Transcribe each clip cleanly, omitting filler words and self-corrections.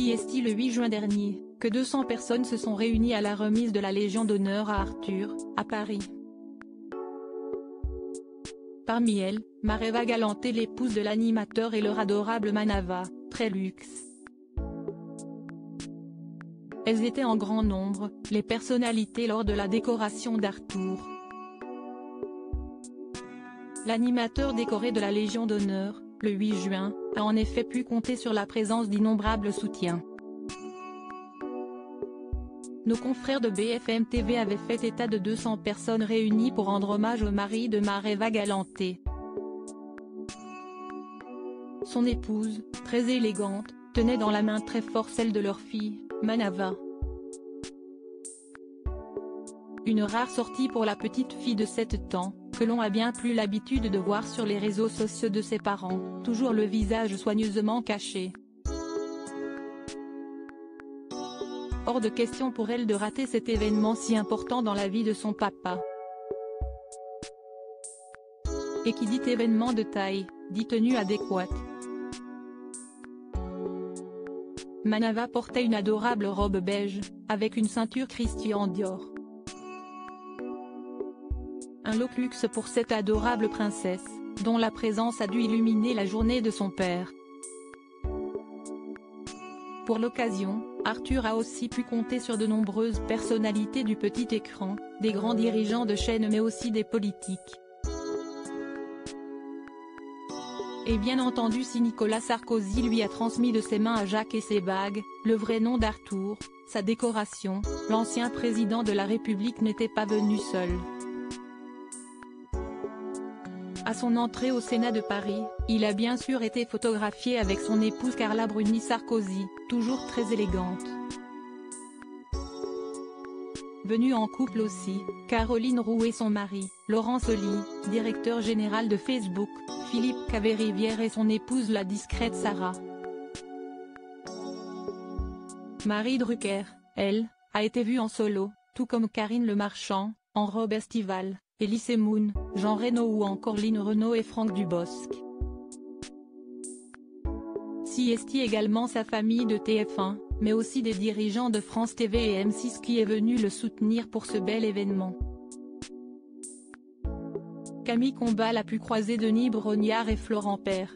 CST le 8 juin dernier, que 200 personnes se sont réunies à la remise de la Légion d'honneur à Arthur, à Paris. Parmi elles, Mareva Galanté, l'épouse de l'animateur, et leur adorable Manava, très luxe. Elles étaient en grand nombre, les personnalités lors de la décoration d'Arthur. L'animateur décoré de la Légion d'honneur, le 8 juin, a en effet pu compter sur la présence d'innombrables soutiens. Nos confrères de BFM TV avaient fait état de 200 personnes réunies pour rendre hommage au mari de Mareva Galanté. Son épouse, très élégante, tenait dans la main très fort celle de leur fille, Manava. Une rare sortie pour la petite fille de 7 ans, que l'on a bien plus l'habitude de voir sur les réseaux sociaux de ses parents, toujours le visage soigneusement caché. Hors de question pour elle de rater cet événement si important dans la vie de son papa. Et qui dit événement de taille, dit tenue adéquate. Manava portait une adorable robe beige, avec une ceinture Christian Dior. Un look luxe pour cette adorable princesse, dont la présence a dû illuminer la journée de son père. Pour l'occasion, Arthur a aussi pu compter sur de nombreuses personnalités du petit écran, des grands dirigeants de chaîne mais aussi des politiques. Et bien entendu, si Nicolas Sarkozy lui a transmis de ses mains à Jacques et ses bagues, le vrai nom d'Arthur, sa décoration, l'ancien président de la République n'était pas venu seul. À son entrée au Sénat de Paris, il a bien sûr été photographié avec son épouse Carla Bruni Sarkozy, toujours très élégante. Venue en couple aussi, Caroline Roux et son mari, Laurent Soli, directeur général de Facebook, Philippe Caverivière et son épouse la discrète Sarah. Marie Drucker, elle, a été vue en solo, tout comme Karine Le Marchand, en robe estivale, Elie Semoun, Jean Reno ou encore Line Renaud et Franck Dubosc. CST également sa famille de TF1, mais aussi des dirigeants de France TV et M6 qui est venu le soutenir pour ce bel événement. Camille Combal a pu croiser Denis Brognard et Florent Père.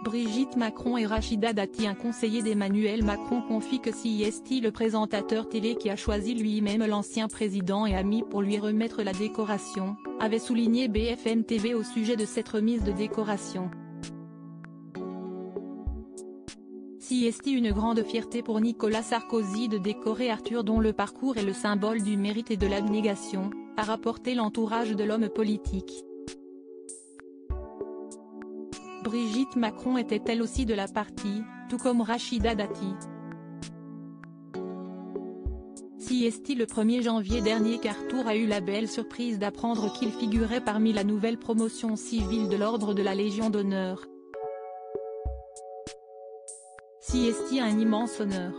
Brigitte Macron et Rachida Dati. Un conseiller d'Emmanuel Macron confie que CST, le présentateur télé qui a choisi lui-même l'ancien président et ami pour lui remettre la décoration, avait souligné BFM TV au sujet de cette remise de décoration. CST, une grande fierté pour Nicolas Sarkozy de décorer Arthur, dont le parcours est le symbole du mérite et de l'abnégation, a rapporté l'entourage de l'homme politique. Brigitte Macron était elle aussi de la partie, tout comme Rachida Dati. CST le 1er janvier dernier qu'Arthur a eu la belle surprise d'apprendre qu'il figurait parmi la nouvelle promotion civile de l'ordre de la Légion d'honneur. CST a un immense honneur.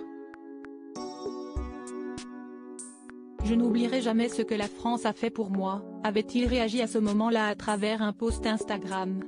Je n'oublierai jamais ce que la France a fait pour moi, avait-il réagi à ce moment-là à travers un post Instagram.